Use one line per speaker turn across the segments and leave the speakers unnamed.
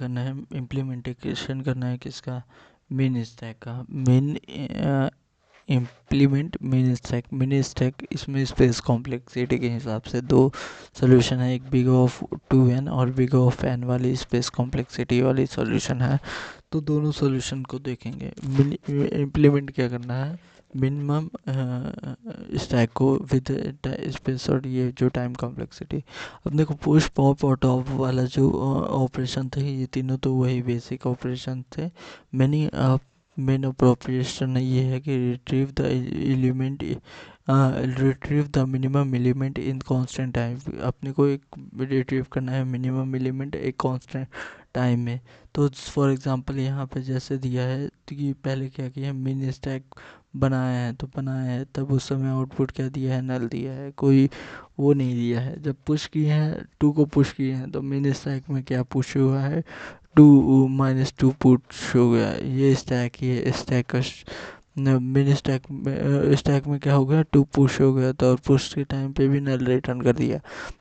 करना है, इम्प्लीमेंटेशन करना है किसका, मेन स्टैक का। मेन इम्प्लीमेंट मेन स्टैक, इसमें स्पेस कॉम्प्लेक्सिटी के हिसाब से दो सोल्यूशन है, एक बिग ऑफ 2n और बिग ऑफ n वाली स्पेस कॉम्प्लेक्सिटी वाली सोल्यूशन है। तो दोनों सोल्यूशन को देखेंगे। इम्प्लीमेंट क्या करना है, मिनिमम स्टैक को विद स्पेस और ये जो टाइम कॉम्प्लेक्सिटी। अब देखो पुश पॉप और टॉप वाला जो ऑपरेशन थे, ये तीनों तो वही बेसिक ऑपरेशन थे। मैंने मेन ऑपरेशन ये है कि retrieve the minimum element in constant time. अपने को एक रिट्रीव करना है मिनिमम एलिमेंट एक कांस्टेंट टाइम में। तो फॉर एग्जांपल यहाँ पे जैसे दिया है तो कि पहले क्या किया, मिन स्टैक बनाया है तब उस समय आउटपुट क्या दिया है, नल दिया है, कोई वो नहीं दिया है। जब पुश किए हैं 2 को पुश किए हैं तो मिन स्टैक में क्या पुश हुआ है, 2 - 2 पुश हो गया। ये स्टैक का मिनी स्टैक में क्या हो गया, 2 पुश हो गया। तो और पुश के टाइम पे भी नल रिटर्न कर दिया।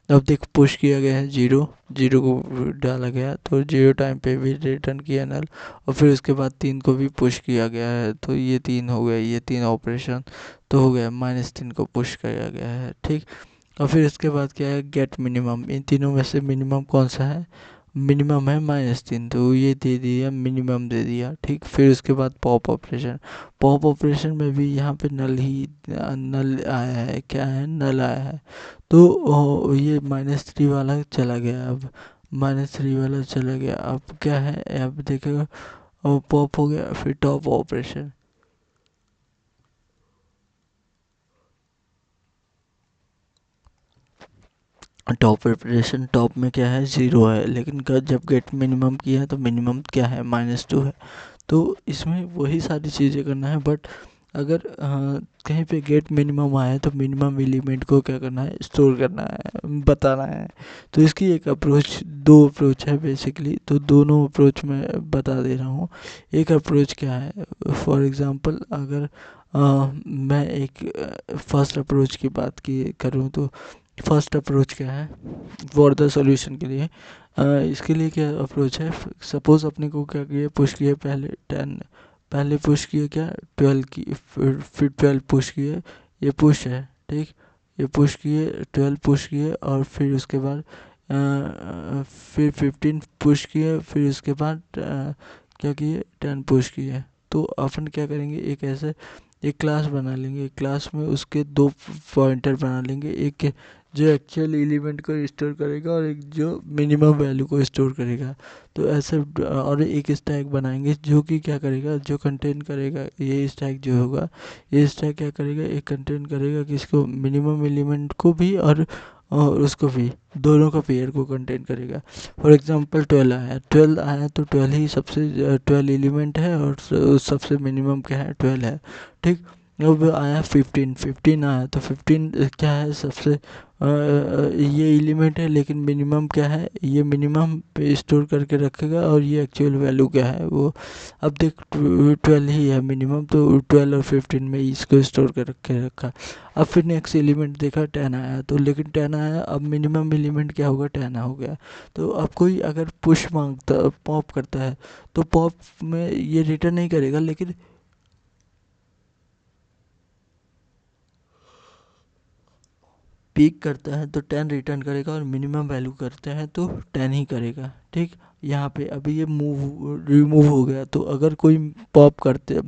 अब देख पुश किया गया है 0, 0 को डाला गया तो 0 टाइम पे भी रिटर्न किया नल। और फिर उसके बाद 3 को भी पुश किया गया है तो ये 3 हो गया, ये 3 ऑपरेशन तो हो गया। -3 को पुश किया गया है, ठीक। और फिर इसके बाद क्या है, गेट मिनिमम। इन तीनों में से मिनिमम कौन सा है, मिनिमम है -3, तो ये दे दिया, मिनिमम दे दिया, ठीक। फिर उसके बाद पॉप ऑपरेशन में भी यहाँ पे नल आया है, क्या है, नल आया है। तो ये -3 वाला चला गया। अब -3 वाला चला गया, अब क्या है, अब देखो पॉप हो गया। फिर टॉप ऑपरेशन, टॉप में क्या है, 0 है, लेकिन जब गेट मिनिमम किया है तो मिनिमम क्या है, -2 है। तो इसमें वही सारी चीज़ें करना है। बट अगर कहीं पे गेट मिनिमम आया है तो मिनिमम एलिमेंट को क्या करना है, स्टोर करना है, बताना है। तो इसकी एक अप्रोच, दो अप्रोच है बेसिकली, तो दोनों अप्रोच मैं बता दे रहा हूँ। एक अप्रोच क्या है, फॉर एग्जांपल अगर मैं एक फर्स्ट अप्रोच की बात की करूँ तो फर्स्ट अप्रोच क्या है फॉर द सॉल्यूशन के लिए, इसके लिए क्या अप्रोच है। सपोज अपने को क्या किया, पुश किया पहले 10, पहले पुश किए क्या 12 की, फिर 12 पुश किए, ये पुश है, ठीक। ये पुश किए, 12 पुश किए और फिर उसके बाद फिर 15 पुश किए, फिर उसके बाद क्या किए, 10 पुश किए। तो अपन क्या करेंगे, एक क्लास बना लेंगे। एक क्लास में उसके दो पॉइंटर बना लेंगे, एक जो एक्चुअल एलिमेंट को स्टोर करेगा और एक जो मिनिमम वैल्यू को स्टोर करेगा। तो ऐसे और एक स्टैक बनाएंगे जो कि क्या करेगा, जो कंटेन करेगा, ये स्टैक जो होगा, ये स्टैक क्या करेगा, एक कंटेन करेगा किसको, मिनिमम एलिमेंट को भी और उसको भी, दोनों का पेयर को कंटेन करेगा। फॉर एग्जांपल 12 आया तो 12 ही सबसे 12 एलिमेंट है और सबसे मिनिमम क्या है, 12 है, ठीक। अब आया 15 आया तो 15 क्या है, सबसे ये एलिमेंट है लेकिन मिनिमम क्या है, ये मिनिमम पे स्टोर करके रखेगा और ये एक्चुअल वैल्यू क्या है वो। अब देख 12 ही है मिनिमम, तो 12 और 15 में इसको स्टोर कर रखे रखा। अब फिर नेक्स्ट एलिमेंट देखा 10 आया, तो लेकिन 10 आया, अब मिनिमम एलिमेंट क्या होगा, 10 हो गया। तो अब कोई अगर पुश मांगता, पॉप करता है तो पॉप में ये रिटर्न नहीं करेगा, लेकिन पीक करता है तो 10 रिटर्न करेगा और मिनिमम वैल्यू करते हैं तो 10 ही करेगा, ठीक। यहाँ पे अभी ये रिमूव हो गया। तो अगर कोई पॉप करते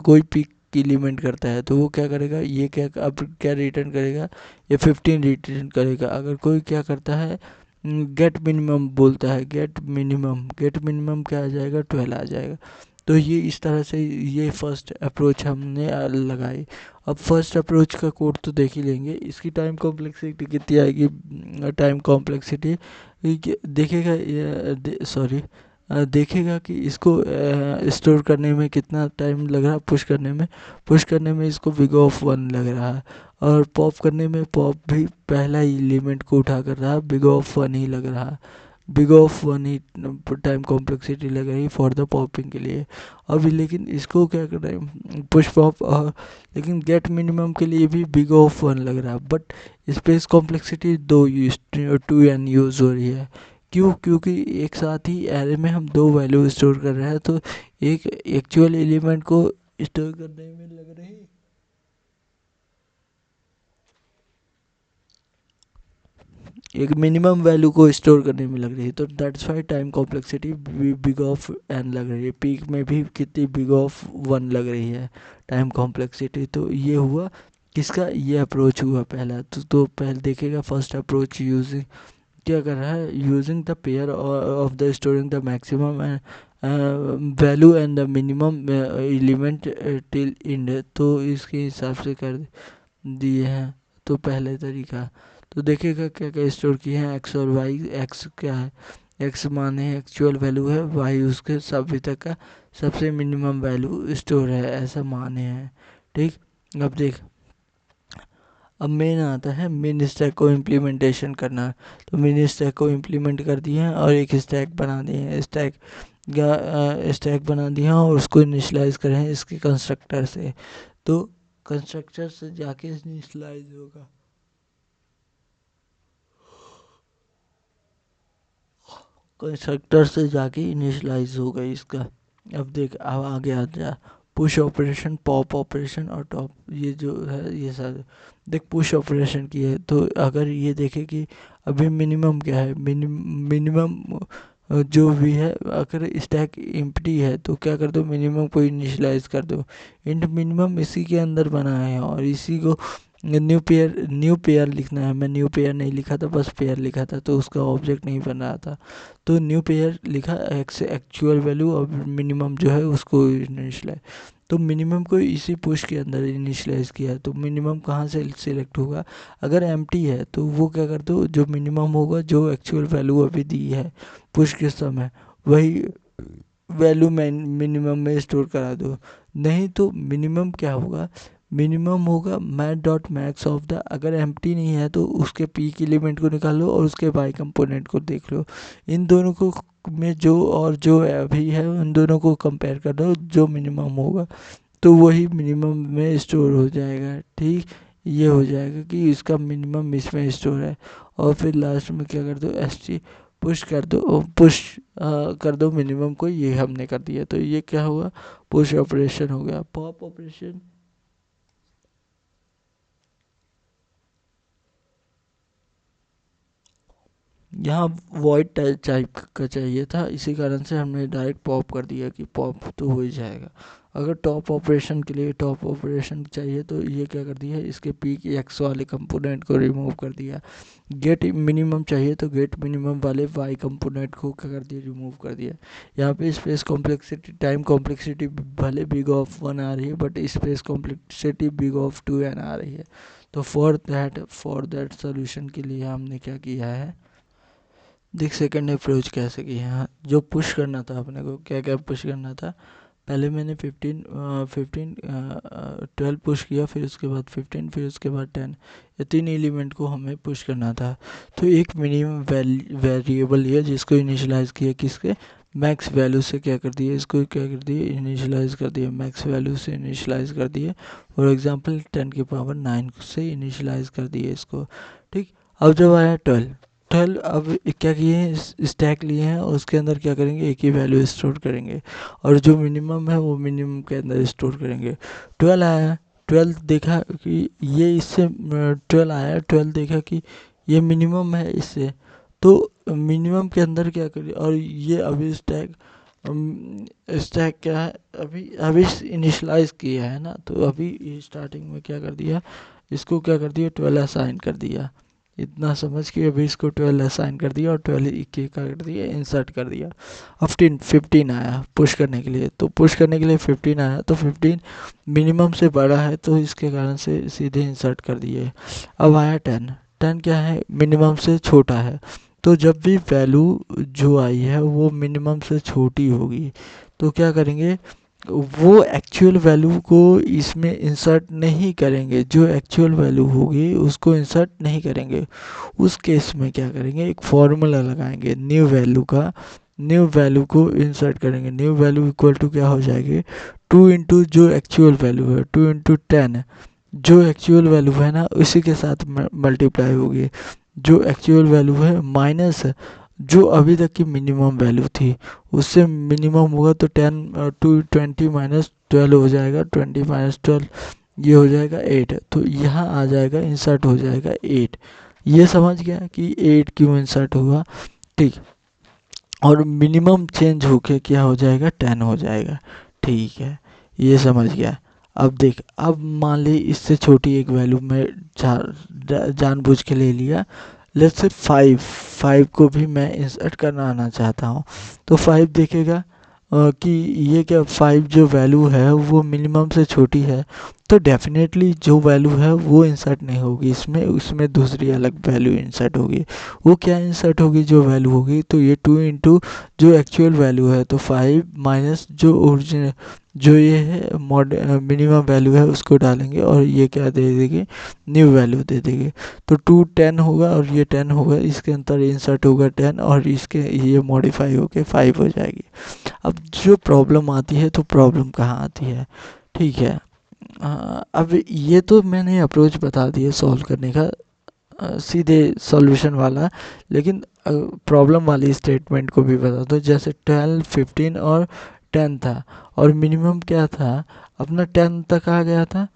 कोई पिक एलिमेंट करता है तो वो क्या करेगा, ये क्या अब क्या रिटर्न करेगा, ये 15 रिटर्न करेगा। अगर कोई क्या करता है, गेट मिनिमम बोलता है, गेट मिनिमम क्या आ जाएगा, 12 आ जाएगा। तो ये इस तरह से ये फर्स्ट अप्रोच हमने लगाई। अब फर्स्ट अप्रोच का कोड तो देख ही लेंगे, इसकी टाइम कॉम्प्लेक्सिटी कितनी आएगी, टाइम कॉम्प्लेक्सिटी देखेगा, सॉरी देखेगा कि इसको स्टोर करने में कितना टाइम लग रहा है, पुश करने में इसको बिग ऑफ 1 लग रहा है, और पॉप करने में पॉप भी पहला ही एलिमेंट को उठा कर रहा है, बिग ऑफ 1 ही लग रहा है, big of 1 he time complexity लग रही फॉर द पॉपिंग के लिए। अभी लेकिन इसको क्या कर रहे हैं, पुश पॉप, लेकिन गेट मिनिमम के लिए भी बिग ऑफ 1 लग रहा है, but space complexity 2 use 2n use हो रही है। क्यों? क्योंकि एक साथ ही एरे में हम दो वैल्यू स्टोर कर रहे हैं, तो एक एक्चुअल एलिमेंट को स्टोर करने में लग रही एक मिनिमम वैल्यू को स्टोर करने में लग रही है, तो that's why time complexity big of n लग रही है। पीक में भी कितनी बिग ऑफ वन लग रही है टाइम कॉम्प्लेक्सिटी। तो ये हुआ किसका, ये अप्रोच हुआ पहला। तो पहले देखेगा फर्स्ट अप्रोच यूजिंग क्या कर रहा है, using the pair of the storing the maximum value and the minimum element till end. तो इसके हिसाब से कर दिए हैं। तो पहले तरीका तो देखेगा क्या क्या स्टोर किए हैं, एक्स और वाई। एक्स क्या है, एक्स माने एक्चुअल वैल्यू है, वाई उसके अभी तक का सबसे मिनिमम वैल्यू स्टोर है, ऐसा माने हैं। ठीक, अब देख, अब मेन आता है मेन स्टैक को इम्प्लीमेंटेशन करना। तो मेन स्टैक को इम्प्लीमेंट कर दिए हैं और एक स्टैक बना दिए हैं। स्टैक बना दिया और उसको इनिशलाइज करें इसके कंस्ट्रक्टर से। तो कंस्ट्रक्टर से जाके इनिशलाइज होगा, कंस्ट्रक्टर से जाके इनिशलाइज हो गई इसका। अब देख, अब आगे आ जा, पुश ऑपरेशन, पॉप ऑपरेशन और टॉप, ये जो है ये सारे। देख पुश ऑपरेशन की है, तो अगर ये देखे कि अभी मिनिमम क्या है, मिनिमम जो भी है, अगर स्टैक एम्प्टी है तो क्या कर दो, मिनिमम को इनिशियलाइज कर दो। इंट मिनिमम इसी के अंदर बना है और इसी को न्यू पेयर लिखना है। मैं न्यू पेयर नहीं लिखा था, बस पेयर लिखा था, तो उसका ऑब्जेक्ट नहीं बन रहा था। तो न्यू पेयर लिखा, एक्स एक्चुअल वैल्यू और मिनिमम जो है उसको इनिशियलाइज। तो मिनिमम को इसी पुश के अंदर इनिशियलाइज किया। तो मिनिमम कहाँ से सिलेक्ट होगा, अगर एम्प्टी है तो वो क्या कर दो, जो मिनिमम होगा, जो एक्चुअल वैल्यू अभी दी है पुश के समय, वही वैल्यू मिनिमम में स्टोर करा दो। नहीं तो मिनिमम क्या होगा, मिनिमम होगा math dot max of the, अगर एम्प्टी नहीं है तो उसके पीक एलिमेंट को निकालो और उसके वाई कंपोनेंट को देख लो। इन दोनों को में जो और जो अभी है उन दोनों को कंपेयर कर दो, जो मिनिमम होगा तो वही मिनिमम में स्टोर हो जाएगा। ठीक, ये हो जाएगा कि इसका मिनिमम इसमें स्टोर है। और फिर लास्ट में क्या कर दो, एस टी पुश कर दो, पुश कर दो मिनिमम को, ये हमने कर दिया। तो ये क्या हुआ, पुश ऑपरेशन हो गया। पॉप ऑपरेशन, यहाँ वॉइड टाइप का चाहिए था, इसी कारण से हमने डायरेक्ट पॉप कर दिया कि पॉप तो हो ही जाएगा। अगर टॉप ऑपरेशन के लिए टॉप ऑपरेशन चाहिए तो ये क्या कर दिया, इसके पीक एक्स वाले कंपोनेंट को रिमूव कर दिया। गेट मिनिमम चाहिए तो गेट मिनिमम वाले वाई कंपोनेंट को क्या कर दिया, रिमूव कर दिया। यहाँ पे स्पेस कॉम्प्लेक्सिटी, टाइम कॉम्प्लेक्सिटी भले बिग ऑफ 1 आ रही है, but space complexity big of 2n आ रही है। तो फॉर दैट सोल्यूशन के लिए हमने क्या किया है, देख सेकंड अप्रोच कैसे किया है। जो पुश करना था अपने को, क्या क्या पुश करना था, पहले मैंने 12 पुश किया, फिर उसके बाद 15, फिर उसके बाद 10, ये तीन एलिमेंट को हमें पुश करना था। तो एक मिनिमम वेरिएबल लिया जिसको इनिशियलाइज किया किसके, मैक्स वैल्यू से। क्या कर दिया, इसको क्या कर दिया, इनिशियलाइज कर दिया, मैक्स वैल्यू से इनिशियलाइज कर दिया। फॉर एग्जांपल 10⁻9 से इनिशियलाइज कर दिया इसको। ठीक, अब जब आया 12, अब क्या किए हैं, स्टैक लिए हैं और उसके अंदर क्या करेंगे, एक ही वैल्यू स्टोर करेंगे और जो मिनिमम है वो मिनिमम के अंदर स्टोर करेंगे। 12 आया, 12 देखा कि ये इससे 12 आया, 12 देखा कि ये मिनिमम है इससे, तो मिनिमम के अंदर क्या करें, और ये अभी स्टैक क्या है, अभी अभी इनिशलाइज किया है ना, तो अभी स्टार्टिंग में क्या कर दिया, इसको क्या कर दिया, 12 असाइन कर दिया। इतना समझ के अभी इसको 12 असाइन कर दिया और 12 के कर दिया, इंसर्ट कर दिया। अब 15 आया पुश करने के लिए, तो पुश करने के लिए 15 आया, तो 15 मिनिमम से बड़ा है तो इसके कारण से सीधे इंसर्ट कर दिए। अब आया 10 क्या है, मिनिमम से छोटा है। तो जब भी वैल्यू जो आई है वो मिनिमम से छोटी होगी तो क्या करेंगे, वो एक्चुअल वैल्यू को इसमें इंसर्ट नहीं करेंगे, जो एक्चुअल वैल्यू होगी उसको इंसर्ट नहीं करेंगे। उस केस में क्या करेंगे, एक फॉर्मूला लगाएंगे न्यू वैल्यू का, न्यू वैल्यू को इंसर्ट करेंगे। न्यू वैल्यू इक्वल टू क्या हो जाएगी, 2 इंटू जो एक्चुअल वैल्यू है, 2 इंटू 10, जो एक्चुअल वैल्यू है ना उसी के साथ मल्टीप्लाई होगी। जो एक्चुअल वैल्यू है माइनस जो अभी तक की मिनिमम वैल्यू थी उससे मिनिमम होगा तो 20 माइनस 12 हो जाएगा, 20 माइनस 12 ये हो जाएगा 8। तो यहाँ आ जाएगा, इंसर्ट हो जाएगा 8। ये समझ गया कि 8 क्यों इंसर्ट हुआ, ठीक। और मिनिमम चेंज होके क्या हो जाएगा, 10 हो जाएगा, ठीक है, ये समझ गया। अब देख, अब मान ली इससे छोटी एक वैल्यू मैं जानबूझ के ले लिया, लेट्स से 5 को भी मैं इंसर्ट करना आना चाहता हूँ। तो 5 देखेगा कि ये क्या 5 जो वैल्यू है वो मिनिमम से छोटी है, तो डेफिनेटली जो वैल्यू है वो इंसर्ट नहीं होगी इसमें, उसमें दूसरी अलग वैल्यू इंसर्ट होगी। वो क्या इंसर्ट होगी, जो वैल्यू होगी, तो ये 2 इंटू जो एक्चुअल वैल्यू है, तो 5 माइनस जो ओरिजिनल जो ये है मिनिमम वैल्यू है उसको डालेंगे और ये क्या दे देगी, न्यू वैल्यू दे देगी। तो 2 10 होगा और ये 10 होगा, इसके अंदर इंसर्ट होगा 10 और इसके ये मॉडिफाई होके 5 हो जाएगी। अब जो प्रॉब्लम आती है, तो प्रॉब्लम कहाँ आती है, ठीक है। अब ये तो मैंने अप्रोच बता दिया सॉल्व करने का, सीधे सॉल्यूशन वाला। लेकिन प्रॉब्लम वाली स्टेटमेंट को भी बता दो, जैसे 12 15 और 10 था और मिनिमम क्या था अपना 10 तक आ गया था,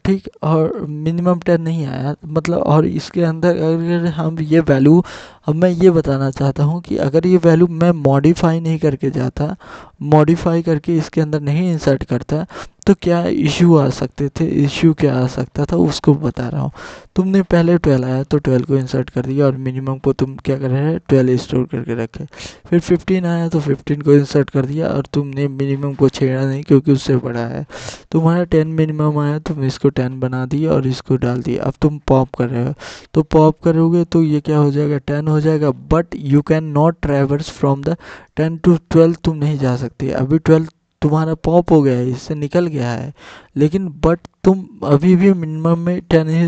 ठीक, और मिनिमम 10 नहीं आया, मतलब। और इसके अंदर अगर हम ये वैल्यू, अब मैं ये बताना चाहता हूँ कि अगर ये वैल्यू मैं मॉडिफाई नहीं करके जाता, मॉडिफाई करके इसके अंदर नहीं इंसर्ट करता, तो क्या इश्यू आ सकते थे, इश्यू क्या आ सकता था उसको बता रहा हूँ। तुमने पहले 12 आया तो 12 को इंसर्ट कर दिया और मिनिमम को तुम क्या कर रहे हैं, 12 स्टोर करके रखे। फिर 15 आया तो 15 को इंसर्ट कर दिया और तुमने मिनिमम को छेड़ा नहीं क्योंकि उससे बड़ा है। तुम्हारा 10 मिनिमम आया, तुम इसको 10 बना दिया और इसको डाल दिया। अब तुम पॉप कर रहे हो, तो पॉप करोगे तो ये क्या हो जाएगा, 10 हो जाएगा। But you can not traverse from the 10 to 12, तुम नहीं जा सकते। अभी 12 तुम्हारा पॉप हो गया है, इससे निकल गया है, लेकिन बट तुम अभी भी मिनिमम में 10 ही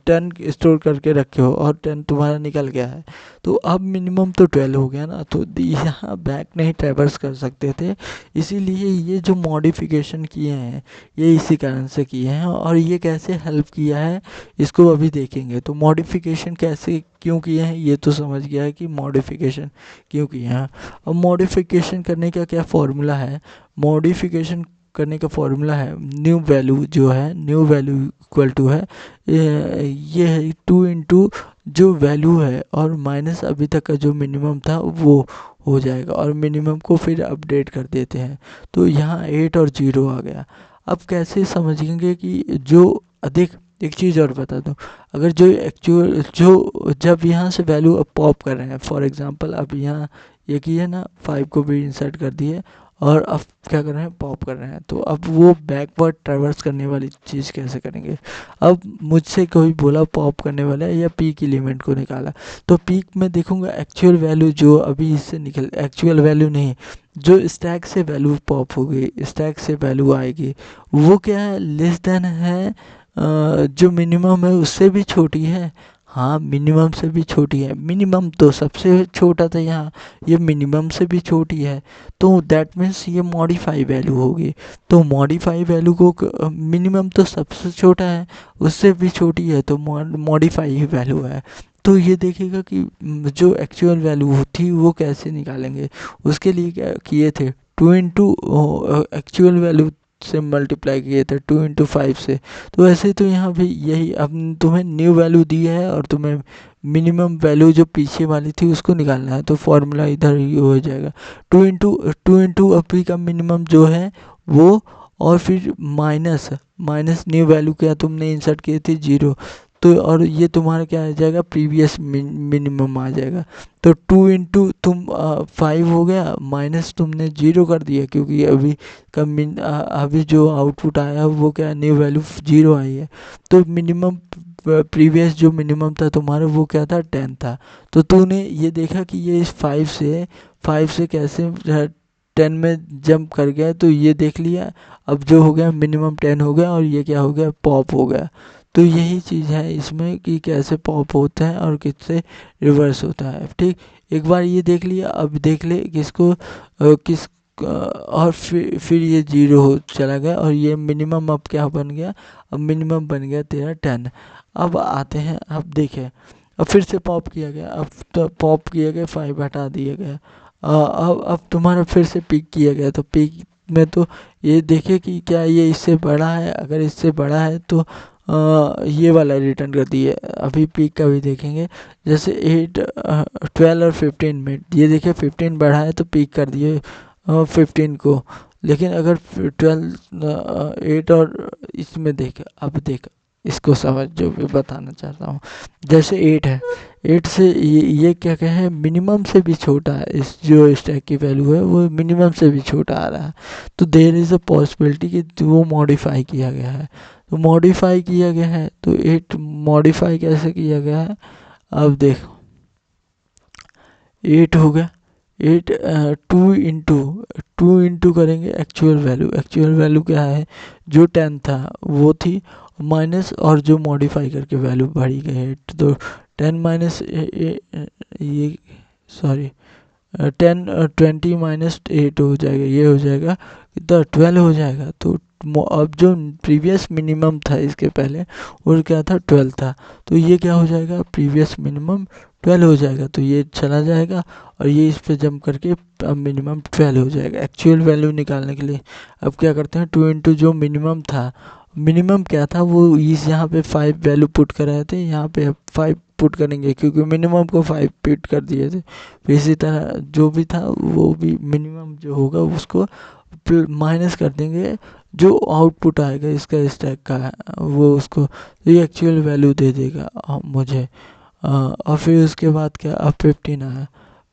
टेन स्टोर करके रखे हो और 10 तुम्हारा निकल गया है। तो अब मिनिमम तो 12 हो गया ना, तो यहाँ बैक नहीं ट्रैवर्स कर सकते थे। इसीलिए ये जो मॉडिफिकेशन किए हैं ये इसी कारण से किए हैं। और ये कैसे हेल्प किया है इसको अभी देखेंगे। तो मॉडिफिकेशन कैसे क्यों किए हैं ये तो समझ गया है कि मॉडिफिकेशन क्यों किए हैं। अब मॉडिफिकेशन करने का क्या फॉर्मूला है, मॉडिफिकेशन करने का फॉर्मूला है, न्यू वैल्यू जो है, न्यू वैल्यू इक्वल टू है ये है 2 इंटू जो वैल्यू है और माइनस अभी तक का जो मिनिमम था वो हो जाएगा, और मिनिमम को फिर अपडेट कर देते हैं। तो यहाँ 8 और 0 आ गया। अब कैसे समझेंगे कि जो अधिक, एक चीज़ और बता दूं, अगर जो एक्चुअल जो जब यहाँ से वैल्यू अब पॉप कर रहे हैं, फॉर एग्जांपल अब यहाँ ये किए ना 5 को भी इंसर्ट कर दिए और अब क्या कर रहे हैं, पॉप कर रहे हैं, तो अब वो बैकवर्ड ट्रैवर्स करने वाली चीज़ कैसे करेंगे। अब मुझसे कोई बोला पॉप करने वाला है या पीक एलिमेंट को निकाला, तो पीक में देखूंगा एक्चुअल वैल्यू जो अभी इससे निकल, एक्चुअल वैल्यू नहीं, जो स्टैक से वैल्यू पॉप होगी, स्टैक से वैल्यू आएगी, वो क्या है, लेस देन है जो मिनिमम है उससे भी छोटी है। हाँ, मिनिमम से भी छोटी है, मिनिमम तो सबसे छोटा था यहाँ, ये मिनिमम से भी छोटी है, तो दैट मीन्स ये मॉडिफाई वैल्यू होगी। तो मॉडिफाई वैल्यू को मिनिमम तो सबसे छोटा है, उससे भी छोटी है, तो मॉडिफाई ही वैल्यू है। तो ये देखिएगा कि जो एक्चुअल वैल्यू थी वो कैसे निकालेंगे, उसके लिए क्या किए थे, 2 इंटू एक्चुअल वैल्यू से मल्टीप्लाई किए थे 2 इंटू 5 से। तो ऐसे तो यहाँ भी यही, अब तुम्हें न्यू वैल्यू दी है और तुम्हें मिनिमम वैल्यू जो पीछे वाली थी उसको निकालना है, तो फॉर्मूला इधर ही हो जाएगा, 2 इंटू अभी का मिनिमम जो है वो, और फिर माइनस माइनस न्यू वैल्यू क्या तुमने इंसर्ट की थी 0, तो और ये तुम्हारा क्या आ जाएगा, प्रीवियस मिनिमम आ जाएगा। तो 2 इंटू तुम 5 हो गया, माइनस तुमने 0 कर दिया क्योंकि अभी का अभी जो आउटपुट आया है वो क्या, न्यू वैल्यू 0 आई है। तो मिनिमम प्रीवियस जो मिनिमम था तुम्हारा वो क्या था, 10 था। तो तूने ये देखा कि ये इस 5 से कैसे 10 में जंप कर गया, तो ये देख लिया। अब जो हो गया मिनिमम 10 हो गया और ये क्या हो गया, पॉप हो गया। तो यही चीज़ है इसमें कि कैसे पॉप होता है और किससे रिवर्स होता है, ठीक। एक बार ये देख लिया, अब देख ले किसको किस और फिर ये 0 हो चला गया और ये मिनिमम अब क्या बन गया, अब मिनिमम बन गया तेरा 10। अब आते हैं, अब देखें अब फिर से पॉप किया गया, अब तो पॉप किया गया, 5 हटा दिया गया। अब तुम्हारा फिर से पिक किया गया, तो पिक में तो ये देखे कि क्या ये इससे बड़ा है, अगर इससे बड़ा है तो ये वाला रिटर्न कर दिए। अभी पिक का भी देखेंगे, जैसे 8 12 और 15 में ये देखिए 15 बढ़ा है तो पिक कर दिए 15 को। लेकिन अगर 12 8 और इसमें देख, अब देख इसको समझ, जो भी बताना चाहता हूँ। जैसे 8 है, 8 से ये क्या क्या है, मिनिमम से भी छोटा है, इस जो स्टैक की वैल्यू है वो मिनिमम से भी छोटा आ रहा है। तो देयर इज़ अ पॉसिबिलिटी कि वो मॉडिफाई किया गया है। तो मॉडिफाई किया गया है तो 8 मॉडिफाई कैसे किया गया है, अब देखो 8 हो गया। 8 टू इंटू करेंगे एक्चुअल वैल्यू क्या है, जो 10 था वो थी, माइनस और जो मॉडिफाई करके वैल्यू बढ़ी गई है, तो 10 माइनस ये सॉरी 10 20 माइनस 8 हो जाएगा, ये हो जाएगा कितना, 12 हो जाएगा। तो अब जो प्रीवियस मिनिमम था इसके पहले वो क्या था, 12 था, तो ये क्या हो जाएगा, प्रीवियस मिनिमम 12 हो जाएगा, तो ये चला जाएगा और ये इस पे जंप करके अब मिनिमम 12 हो जाएगा। एक्चुअल वैल्यू निकालने के लिए अब क्या करते हैं, 2 इंटू जो मिनिमम था, मिनिमम क्या था वो इस यहाँ पे 5 वैल्यू पुट कर रहे थे, यहाँ पे अब 5 पुट करेंगे क्योंकि मिनिमम को 5 पुट कर दिए थे। फिर इसी तरह जो भी था वो भी मिनिमम जो होगा उसको माइनस कर देंगे, जो आउटपुट आएगा इसका स्टैक का वो उसको, तो ये एक्चुअल वैल्यू दे देगा मुझे। और फिर उसके बाद क्या, अब 15 आया,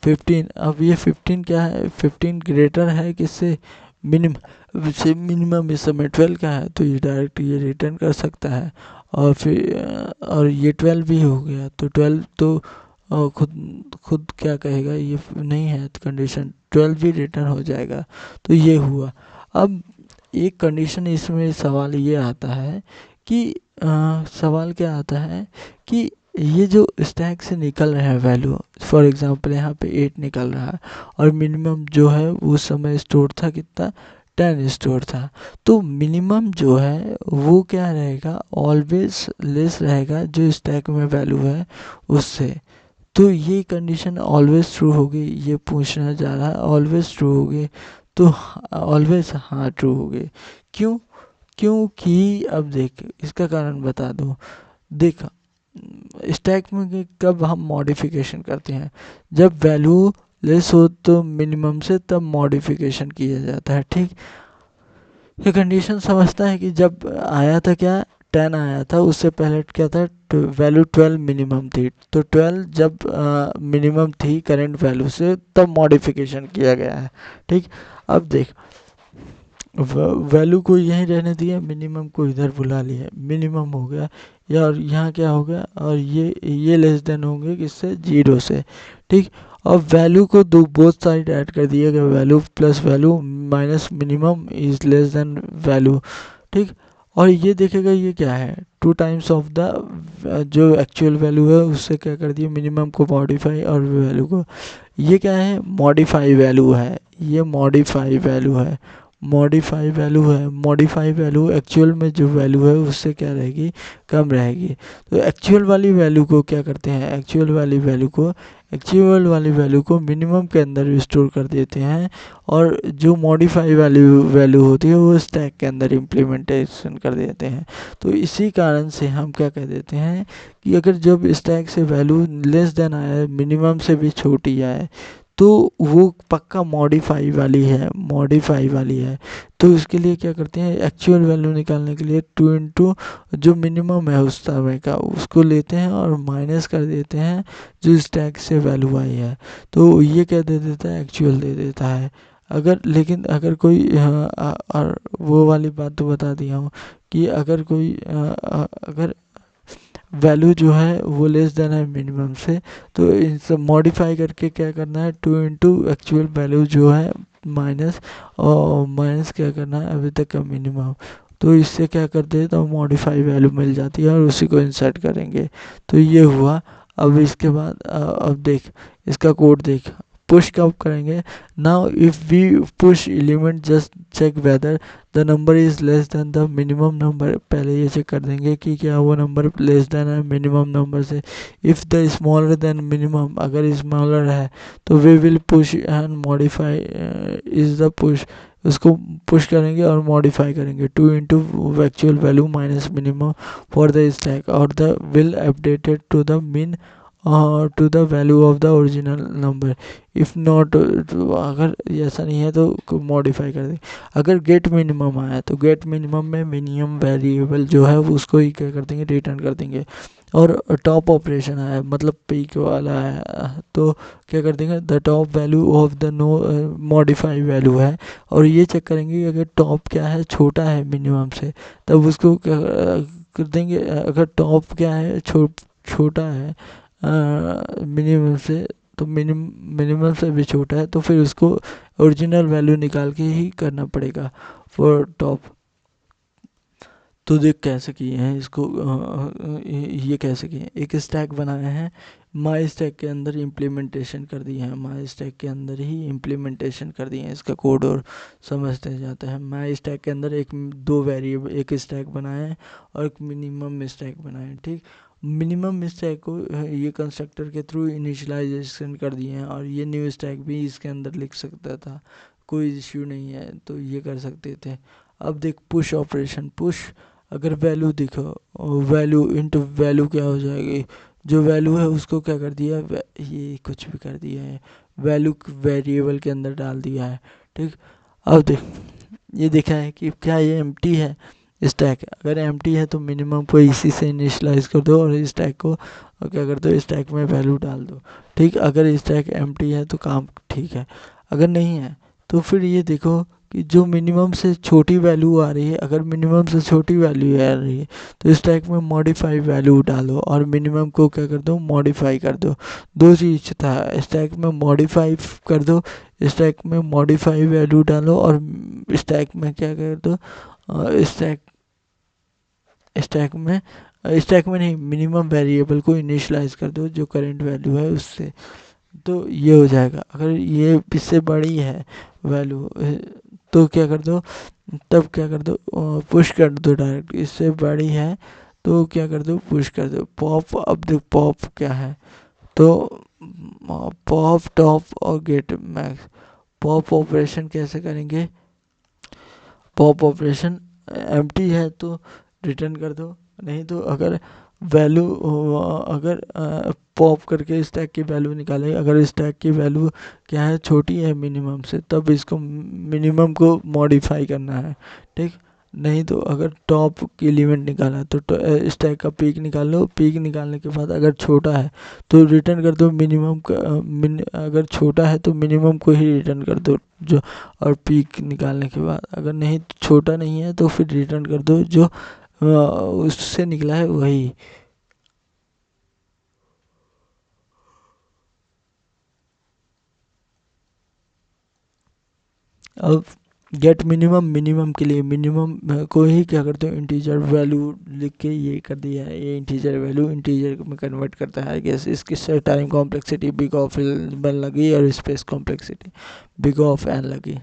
15, अब ये 15 क्या है, 15 ग्रेटर है किससे, मिनिमम से, मिनिमम इस समय 12 का है, तो ये डायरेक्ट ये रिटर्न कर सकता है। और फिर और ये 12 भी हो गया, तो 12 तो खुद खुद क्या कहेगा, ये नहीं है कंडीशन, 12 भी रिटर्न हो जाएगा। तो ये हुआ। अब एक कंडीशन इसमें सवाल ये आता है कि सवाल क्या आता है कि ये जो स्टैक से निकल रहा है वैल्यू, फॉर एग्जांपल यहाँ पे 8 निकल रहा है और मिनिमम जो है उस समय स्टोर था कितना, 10 स्टोर था। तो मिनिमम जो है वो क्या रहेगा, ऑलवेज लेस रहेगा जो स्टैक में वैल्यू है उससे। तो ये कंडीशन ऑलवेज ट्रू होगी, ये पूछना जा रहा है ऑलवेज ट्रू होगी, तो ऑलवेज हाँ ट्रू होगी। क्यों, क्योंकि अब देख इसका कारण बता दूँ। देख स्टैक में कब हम मॉडिफिकेशन करते हैं, जब वैल्यू लेस हो तो मिनिमम से, तब मॉडिफिकेशन किया जाता है, ठीक। ये कंडीशन समझता है कि जब आया था क्या, 10 आया था, उससे पहले क्या था, वैल्यू 12 मिनिमम थी, तो 12 जब मिनिमम थी करंट वैल्यू से तब मॉडिफिकेशन किया गया है, ठीक। अब देख वैल्यू को यहीं रहने दिया, मिनिमम को इधर बुला लिया, मिनिमम हो गया, या और यहाँ क्या हो गया, और ये लेस देन होंगे किससे, 0 से, ठीक। और वैल्यू को दो बोथ साइड ऐड कर दिया गया, value plus value minus minimum is less then value, ठीक। और ये देखेगा ये क्या है, 2 टाइम्स ऑफ द जो एक्चुअल वैल्यू है उससे क्या कर दिया, मिनिमम को मॉडिफाई और वैल्यू को, ये क्या है, मॉडिफाई वैल्यू है, ये मॉडिफाई वैल्यू है, मॉडिफाई वैल्यू है, मॉडिफाई वैल्यू एक्चुअल में जो वैल्यू है उससे क्या रहेगी, कम रहेगी। तो एक्चुअल वाली वैल्यू को क्या करते हैं, एक्चुअल वाली वैल्यू को मिनिमम के अंदर स्टोर कर देते हैं, और जो मॉडिफाई वैल्यू होती है वो स्टैक के अंदर इम्प्लीमेंटेशन कर देते हैं। तो इसी कारण से हम क्या कह देते हैं कि अगर जब स्टैक से वैल्यू लेस देन आए, मिनिमम से भी छोटी आए, तो वो पक्का मॉडिफाई वाली है। तो उसके लिए क्या करते हैं, एक्चुअल वैल्यू निकालने के लिए 2 इंटू जो मिनिमम है उस समय का उसको लेते हैं और माइनस कर देते हैं जो स्टैक से वैल्यू आई है, तो ये क्या दे देता है, एक्चुअल दे देता है। अगर लेकिन अगर कोई और वो वाली बात तो बता दिया हूँ कि अगर कोई अगर वैल्यू जो है वो लेस देन है मिनिमम से, तो इन सब मॉडिफाई करके क्या करना है, 2 इंटू एक्चुअल वैल्यू जो है माइनस, और माइनस क्या करना है अभी तक का मिनिमम, तो इससे क्या करते हैं तो मॉडिफाई वैल्यू मिल जाती है और उसी को इंसर्ट करेंगे। तो ये हुआ। अब इसके बाद अब देख इसका कोड देख, पुश कब करेंगे, now if we push element just check whether the number is less than the minimum number. पहले ये चेक कर देंगे कि क्या वो नंबर लेस देन है मिनिमम नंबर से। If the smaller than minimum, अगर स्मॉलर है तो we will push and modify is the push, उसको पुश करेंगे और मॉडिफाई करेंगे 2 into actual value minus minimum for the stack और the will updated to the mean to the value of the original number. If not, अगर ऐसा नहीं है तो मॉडिफाई कर देंगे। अगर गेट मिनिमम आया तो गेट मिनिमम में मिनिमम वेरिएबल जो है वो उसको ही क्या कर देंगे, रिटर्न कर देंगे। और टॉप ऑपरेशन आया मतलब पीक वाला है तो क्या कर देंगे, the top value of the no modify value है, और ये चेक करेंगे कि अगर टॉप क्या है छोटा है मिनिमम से तब उसको क्या कर देंगे, अगर टॉप क्या है छोटा है मिनिमम से, तो मिनिमम से भी छोटा है तो फिर उसको ओरिजिनल वैल्यू निकाल के ही करना पड़ेगा फॉर टॉप। तो देख कैसे किए हैं इसको, ये कैसे किए हैं, एक स्टैक बनाए हैं, माई स्टैक के अंदर इम्प्लीमेंटेशन कर दिए हैं, माई स्टैक के अंदर ही इम्प्लीमेंटेशन कर दिए हैं इसका कोड और समझते जाते हैं। माई स्टैक के अंदर एक दो वेरिएबल एक स्टैक बनाए हैं और एक मिनिमम स्टैक बनाए हैं, ठीक। मिनिमम स्टैक को ये कंस्ट्रक्टर के थ्रू इनिशियलाइजेशन कर दिए हैं, और ये न्यू स्टैक भी इसके अंदर लिख सकता था, कोई इश्यू नहीं है, तो ये कर सकते थे। अब देख पुश ऑपरेशन, पुश अगर वैल्यू दिखो, वैल्यू इंटू वैल्यू क्या हो जाएगी, जो वैल्यू है उसको क्या कर दिया, ये कुछ भी कर दिया है, वैल्यू वेरिएबल के अंदर डाल दिया है, ठीक। अब देख ये देखा है कि क्या ये एम्प्टी है स्टैक, अगर एम्प्टी है तो मिनिमम को इसी से इनिशियलाइज कर दो और स्टैक को क्या कर दो, स्टैक में वैल्यू डाल दो, ठीक। अगर स्टैक एम्प्टी है तो काम ठीक है, अगर नहीं है तो फिर ये देखो कि जो मिनिमम से छोटी वैल्यू आ रही है, अगर मिनिमम से छोटी वैल्यू आ रही है तो स्टैक में मॉडिफाई वैल्यू डालो और मिनिमम को क्या कर दो, मॉडिफाई कर दो। दो चीज़ था, स्टैक में मॉडिफाई कर दो, स्टैक में मॉडिफाई वैल्यू डालो और स्टैक में क्या कर दो, स्टैक स्टैक में नहीं, मिनिमम वेरिएबल को इनिशियलाइज कर दो जो करंट वैल्यू है उससे, तो ये हो जाएगा। अगर ये इससे बड़ी है वैल्यू तो क्या कर दो, तब क्या कर दो, पुश कर दो डायरेक्ट, इससे बड़ी है तो क्या कर दो, पुश कर दो। पॉप, अब देखो पॉप क्या है, तो पॉप टॉप और गेट मैक्स। पॉप ऑपरेशन कैसे करेंगे, पॉप ऑपरेशन एम्प्टी है तो रिटर्न कर दो, नहीं तो अगर वैल्यू, अगर पॉप करके स्टैक की वैल्यू निकालें, अगर स्टैक की वैल्यू क्या है छोटी है मिनिमम से तब इसको मिनिमम को मॉडिफाई करना है, ठीक। नहीं तो अगर टॉप की एलिमेंट निकाला तो स्टैक का पीक निकाल लो, पीक निकालने के बाद अगर छोटा है तो रिटर्न कर दो मिनिमम का, अगर छोटा है तो मिनिमम को ही रिटर्न कर दो जो, और पीक निकालने के बाद अगर नहीं छोटा नहीं है तो फिर रिटर्न कर दो जो उससे निकला है वही। अब गेट मिनिमम, मिनिमम के लिए मिनिमम को ही क्या करते हो, इंटीजर वैल्यू लिख के ये कर दिया है, ये इंटीजर वैल्यू इंटीजर में कन्वर्ट करता है, कैसे इसकी time complexity big of n लगी और space complexity big of n लगी।